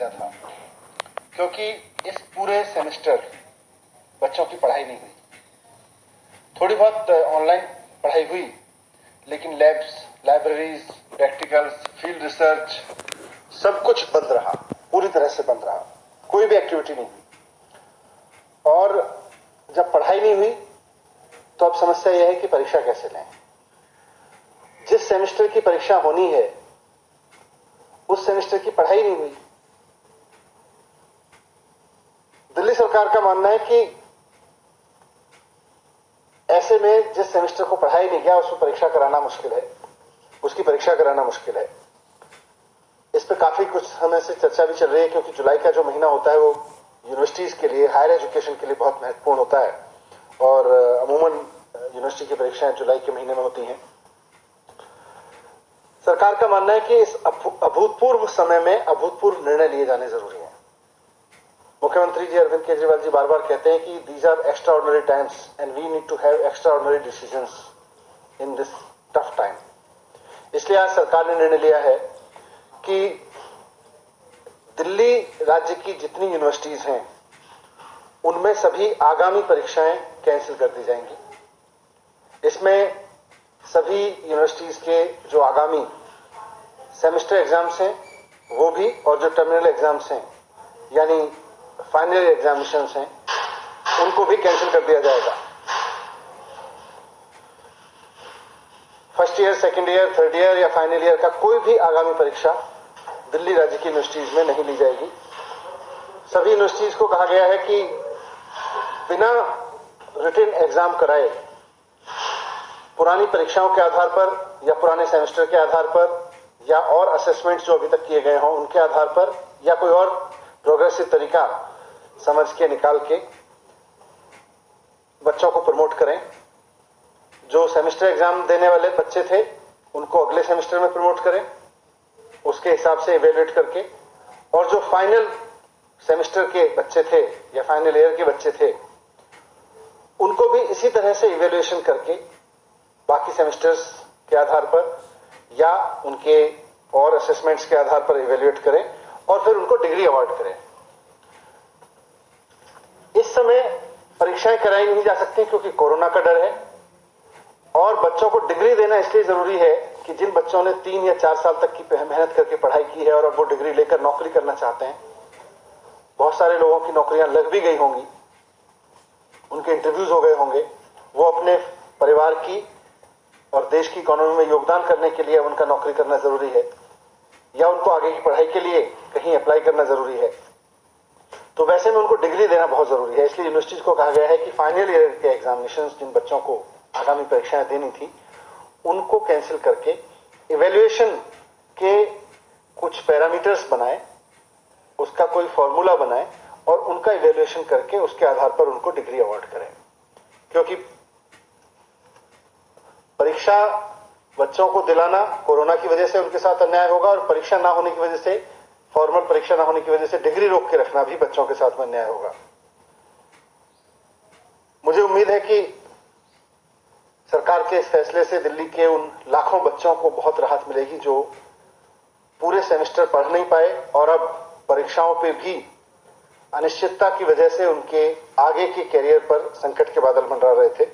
खींचा था, क्योंकि इस पूरे सेमेस्टर बच्चों की पढ़ाई नहीं हुई। थोड़ी बहुत ऑनलाइन पढ़ाई हुई, लेकिन labs, libraries, practicals, field research सब कुछ बंद रहा, पूरी तरह से बंद रहा, कोई भी एक्टिविटी नहीं हुई। और जब पढ़ाई नहीं हुई तो अब समस्या यह है कि परीक्षा कैसे लें। जिस सेमेस्टर की परीक्षा होनी है उस सेमेस्टर की पढ़ाई नहीं हुई। दिल्ली सरकार का मानना है कि ऐसे में जिस सेमेस्टर को पढ़ाई नहीं गया उसको परीक्षा कराना मुश्किल है, उसकी परीक्षा कराना मुश्किल है। इस पर काफी कुछ समय से चर्चा भी चल रही है, क्योंकि जुलाई का जो महीना होता है वो यूनिवर्सिटीज के लिए, हायर एजुकेशन के लिए बहुत महत्वपूर्ण होता है, और अमूमन यूनिवर्सिटी की परीक्षाएं जुलाई के महीने में होती हैं। सरकार का मानना है कि इस अभूतपूर्व समय में अभूतपूर्व निर्णय लिए जाने जरूरी है। मुख्यमंत्री जी अरविंद केजरीवाल जी बार बार कहते हैं कि these are extraordinary times and we need to have extraordinary decisions in this tough time. इसलिए आज सरकार ने निर्णय लिया है कि दिल्ली राज्य की जितनी यूनिवर्सिटीज हैं उनमें सभी आगामी परीक्षाएं कैंसिल कर दी जाएंगी। इसमें सभी यूनिवर्सिटीज के जो आगामी सेमेस्टर एग्जाम्स हैं वो भी, और जो टर्मिनल एग्जाम्स हैं यानी फाइनल एग्जामिनेशंस हैं, उनको भी कैंसिल कर दिया जाएगा। First year, second year, third year या फाइनल ईयर का कोई भी आगामी परीक्षा दिल्ली राज्य की यूनिवर्सिटीज में नहीं ली जाएगी। सभी यूनिवर्सिटीज को कहा गया है कि बिना रिटन एग्जाम कराए, पुरानी परीक्षाओं के आधार पर या पुराने सेमेस्टर के आधार पर या और असेसमेंट्स जो अभी तक किए गए हों उनके आधार पर या कोई और प्रोग्रेसिव तरीका समझ के निकाल के बच्चों को प्रमोट करें। जो सेमेस्टर एग्जाम देने वाले बच्चे थे उनको अगले सेमेस्टर में प्रमोट करें, उसके हिसाब से इवेल्युएट करके, और जो फाइनल सेमेस्टर के बच्चे थे या फाइनल ईयर के बच्चे थे उनको भी इसी तरह से इवेल्युएशन करके बाकी सेमेस्टर्स के आधार पर या उनके और असेसमेंट्स के आधार पर इवेल्युएट करें और फिर उनको डिग्री अवार्ड करें। इस समय परीक्षाएं कराई नहीं जा सकती क्योंकि कोरोना का डर है, और बच्चों को डिग्री देना इसलिए जरूरी है कि जिन बच्चों ने 3 या 4 साल तक की मेहनत करके पढ़ाई की है और अब वो डिग्री लेकर नौकरी करना चाहते हैं, बहुत सारे लोगों की नौकरियां लग भी गई होंगी, उनके इंटरव्यूज हो गए होंगे, वो अपने परिवार की और देश की इकोनॉमी में योगदान करने के लिए उनका नौकरी करना जरूरी है, या उनको आगे की पढ़ाई के लिए कहीं अप्लाई करना जरूरी है, तो वैसे में उनको डिग्री देना बहुत जरूरी है। इसलिए यूनिवर्सिटीज को कहा गया है कि फाइनल ईयर के एग्जामिनेशन जिन बच्चों को आगामी परीक्षाएं देनी थी उनको कैंसिल करके इवेल्युएशन के कुछ पैरामीटर्स बनाए, उसका कोई फॉर्मूला बनाए और उनका इवेल्युएशन करके उसके आधार पर उनको डिग्री अवार्ड करें। क्योंकि परीक्षा बच्चों को दिलाना कोरोना की वजह से उनके साथ अन्याय होगा, और परीक्षा ना होने की वजह से, फॉर्मल परीक्षा ना होने की वजह से डिग्री रोक के रखना भी बच्चों के साथ में अन्याय होगा। मुझे उम्मीद है कि सरकार के इस फैसले से दिल्ली के उन लाखों बच्चों को बहुत राहत मिलेगी जो पूरे सेमेस्टर पढ़ नहीं पाए और अब परीक्षाओं पे भी अनिश्चितता की वजह से उनके आगे के कैरियर पर संकट के बादल मंडरा रहे थे।